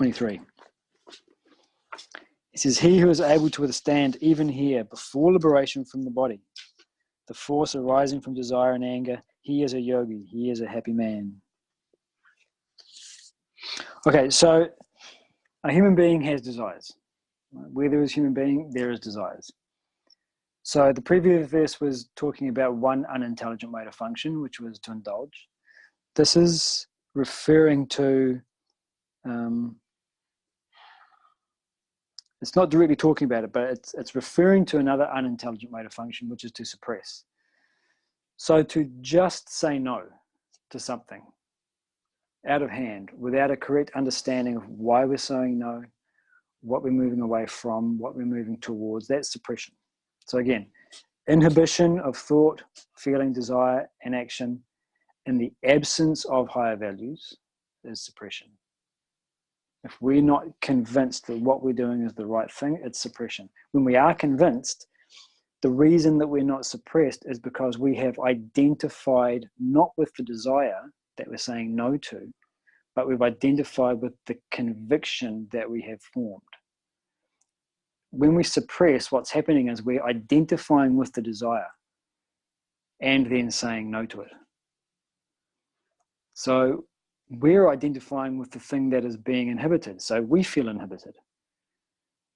23. It says, he who is able to withstand even here before liberation from the body, the force arising from desire and anger, he is a yogi, he is a happy man. Okay, so a human being has desires. Where there is human being, there is desires. So the previous verse was talking about one unintelligent way to function, which was to indulge. This is referring to, it's not directly talking about it, but it's referring to another unintelligent way to function, which is to suppress. So to just say no to something out of hand without a correct understanding of why we're saying no, what we're moving away from, what we're moving towards, that's suppression. So again, inhibition of thought, feeling, desire, and action in the absence of higher values is suppression. If we're not convinced that what we're doing is the right thing, it's suppression. When we are convinced, the reason that we're not suppressed is because we have identified not with the desire that we're saying no to, but we've identified with the conviction that we have formed. When we suppress, what's happening is we're identifying with the desire and then saying no to it. So we're identifying with the thing that is being inhibited. So we feel inhibited.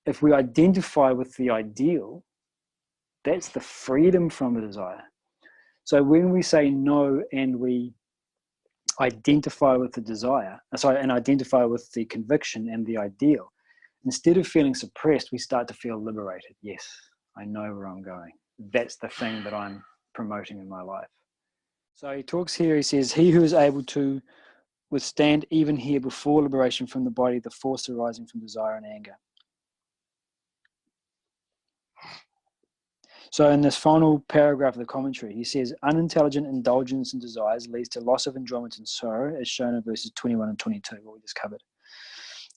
If we identify with the ideal, that's the freedom from the desire. So when we say no and we identify with the desire, and identify with the conviction and the ideal, instead of feeling suppressed, we start to feel liberated. Yes, I know where I'm going. That's the thing that I'm promoting in my life. So he talks here, he says, he who is able to withstand even here before liberation from the body, the force arising from desire and anger. So in this final paragraph of the commentary, he says, unintelligent indulgence and desires leads to loss of enjoyment and sorrow, as shown in verses 21 and 22, what we just covered.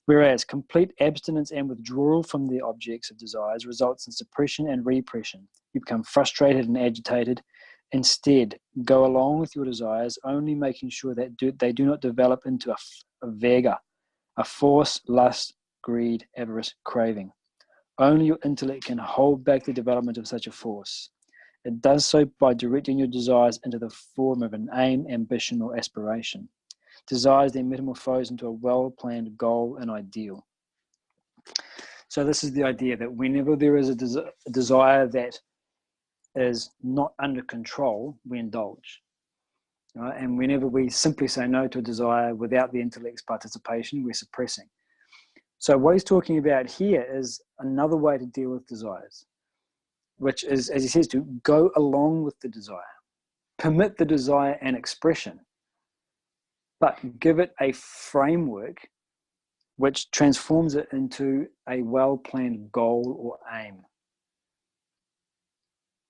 Whereas complete abstinence and withdrawal from the objects of desires results in suppression and repression. You become frustrated and agitated. Instead, go along with your desires, only making sure that they do not develop into a vega, a force, lust, greed, avarice, craving. Only your intellect can hold back the development of such a force. It does so by directing your desires into the form of an aim, ambition, or aspiration. Desires then metamorphose into a well-planned goal and ideal. So this is the idea that whenever there is a desire that is not under control, we indulge. Right? And whenever we simply say no to a desire without the intellect's participation, we're suppressing. So what he's talking about here is another way to deal with desires, which is, as he says, to go along with the desire. Permit the desire and expression, but give it a framework which transforms it into a well-planned goal or aim.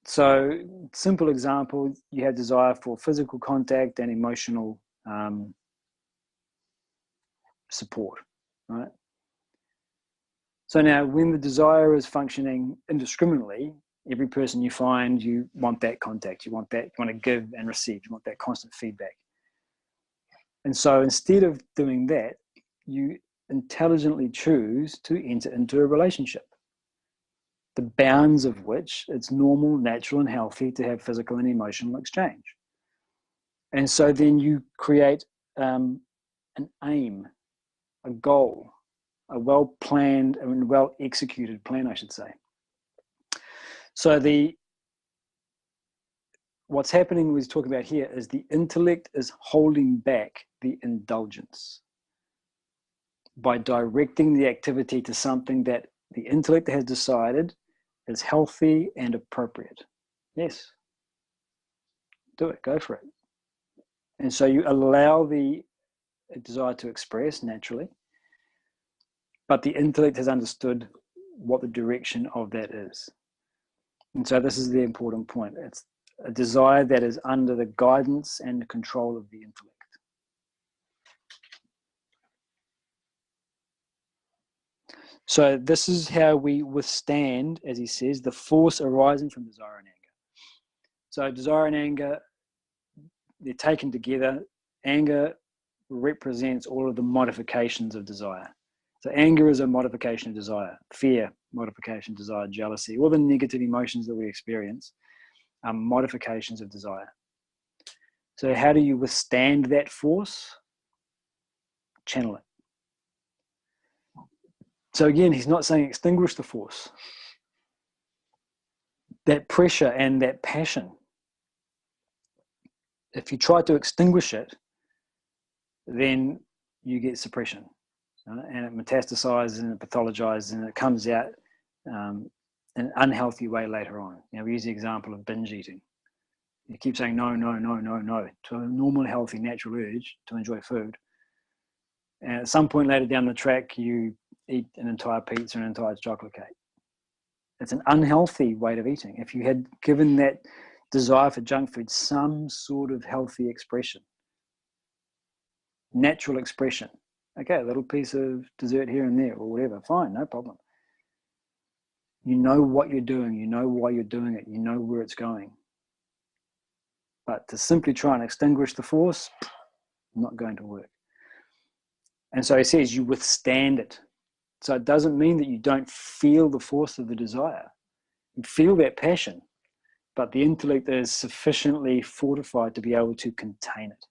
So, simple example, you have desire for physical contact and emotional support, right? So now when the desire is functioning indiscriminately, every person you find, you want that contact, you want to give and receive, you want that constant feedback. And so instead of doing that, you intelligently choose to enter into a relationship, the bounds of which it's normal, natural, and healthy to have physical and emotional exchange. And so then you create an aim, a goal, a well-planned and well-executed plan, I should say. So what's happening we're talking about here is the intellect is holding back the indulgence by directing the activity to something that the intellect has decided is healthy and appropriate. Yes, do it, go for it. And so you allow the desire to express naturally, but the intellect has understood what the direction of that is. And so this is the important point. It's a desire that is under the guidance and the control of the intellect. So this is how we withstand, as he says, the force arising from desire and anger. So desire and anger, they're taken together. Anger represents all of the modifications of desire. So anger is a modification of desire. Fear, modification of desire. Jealousy, all the negative emotions that we experience are modifications of desire. So how do you withstand that force? Channel it. So again, he's not saying extinguish the force. That pressure and that passion, if you try to extinguish it, then you get suppression. And it metastasizes and it pathologizes and it comes out in an unhealthy way later on. We use the example of binge eating. You keep saying no, no, no, no, no to a normal, healthy, natural urge to enjoy food. And at some point later down the track, you eat an entire pizza, an entire chocolate cake. It's an unhealthy way of eating. If you had given that desire for junk food some sort of healthy expression, natural expression, okay, a little piece of dessert here and there or whatever, fine, no problem. You know what you're doing, you know why you're doing it, you know where it's going. But to simply try and extinguish the force, not going to work. And so he says you withstand it. So it doesn't mean that you don't feel the force of the desire. You feel that passion, but the intellect is sufficiently fortified to be able to contain it.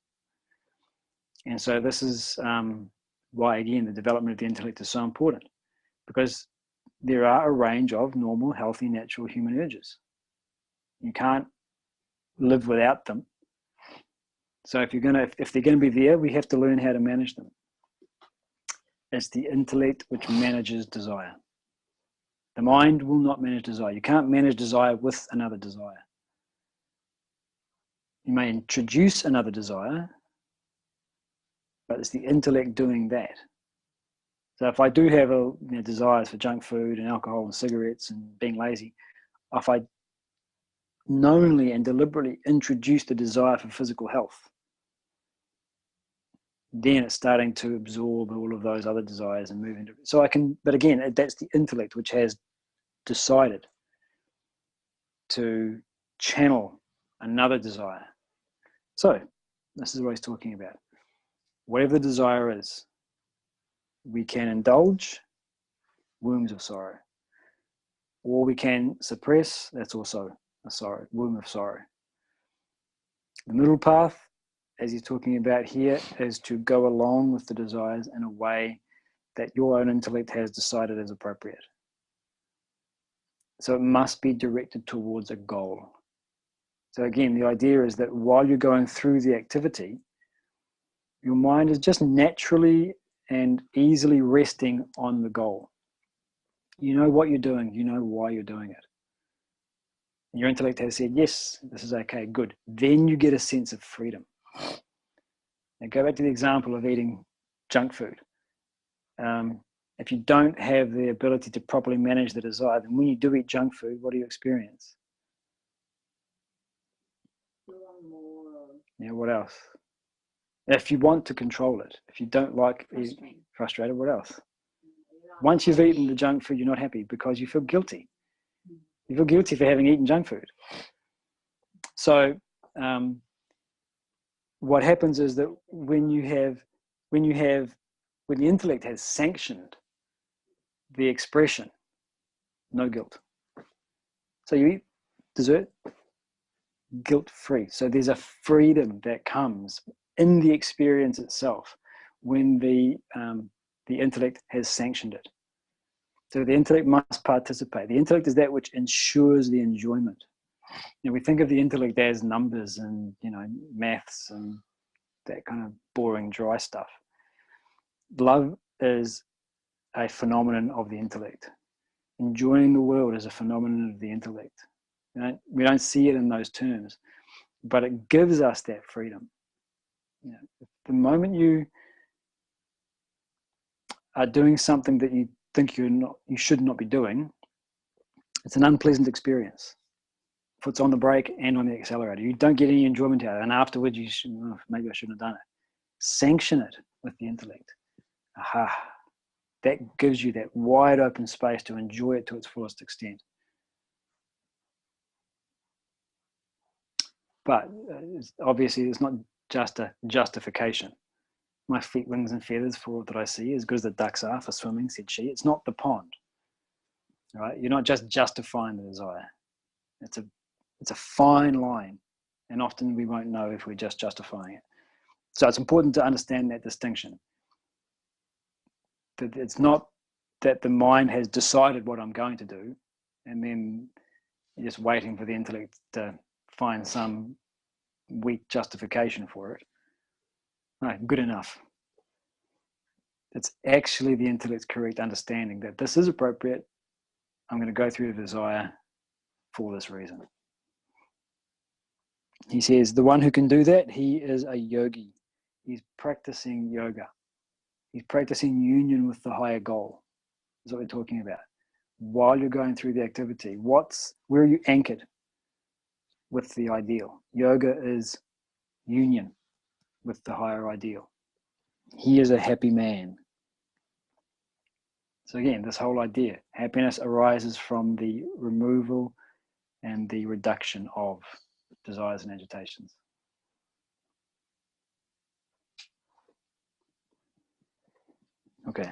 And so this is why, again, the development of the intellect is so important, because there are a range of normal, healthy, natural human urges. You can't live without them. So if they're going to be there, we have to learn how to manage them. It's the intellect which manages desire. The mind will not manage desire. You can't manage desire with another desire. You may introduce another desire, but it's the intellect doing that. So if I do have desires for junk food and alcohol and cigarettes and being lazy, if I knowingly and deliberately introduce the desire for physical health, then it's starting to absorb all of those other desires and move into it. So I can, but again, that's the intellect which has decided to channel another desire. So this is what he's talking about. Whatever the desire is, we can indulge, wombs of sorrow, or we can suppress, that's also a sorrow, womb of sorrow. The middle path, as he's talking about here, is to go along with the desires in a way that your own intellect has decided is appropriate. So it must be directed towards a goal. So again, the idea is that while you're going through the activity, your mind is just naturally and easily resting on the goal. You know what you're doing, you know why you're doing it. And your intellect has said, yes, this is okay, good. Then you get a sense of freedom. Now go back to the example of eating junk food. If you don't have the ability to properly manage the desire, then when you do eat junk food, what do you experience? Yeah, what else? If you want to control it, if you don't like it, frustrated, what else? Once you've eaten the junk food, you're not happy because you feel guilty. You feel guilty for having eaten junk food. So what happens is that when the intellect has sanctioned the expression, no guilt. So you eat dessert, guilt-free. So there's a freedom that comes in the experience itself when the intellect has sanctioned it. So the intellect must participate. The intellect is that which ensures the enjoyment. We think of the intellect as numbers and maths and that kind of boring, dry stuff. Love is a phenomenon of the intellect. Enjoying the world is a phenomenon of the intellect. We don't see it in those terms, but it gives us that freedom. The moment you are doing something that you think you should not be doing, it's an unpleasant experience. Foot's on the brake and on the accelerator. You don't get any enjoyment out of it, and afterwards you should, maybe I shouldn't have done it. Sanction it with the intellect. Aha, that gives you that wide open space to enjoy it to its fullest extent. But obviously it's not just a justification. My feet, wings, and feathers for all that I see, as good as the ducks are for swimming, said she. It's not the pond, right? You're not just justifying the desire. It's a fine line, and often we won't know if we're just justifying it. So it's important to understand that distinction. That it's not that the mind has decided what I'm going to do, and then you're just waiting for the intellect to find some weak justification for it. No, good enough. It's actually the intellect's correct understanding that this is appropriate. I'm going to go through the desire for this reason. He says, the one who can do that, he is a yogi. He's practicing yoga. He's practicing union with the higher goal. Is what we're talking about. While you're going through the activity, where are you anchored with the ideal? Yoga is union with the higher ideal. He is a happy man. So again, this whole idea, happiness arises from the removal and the reduction of desires and agitations. Okay.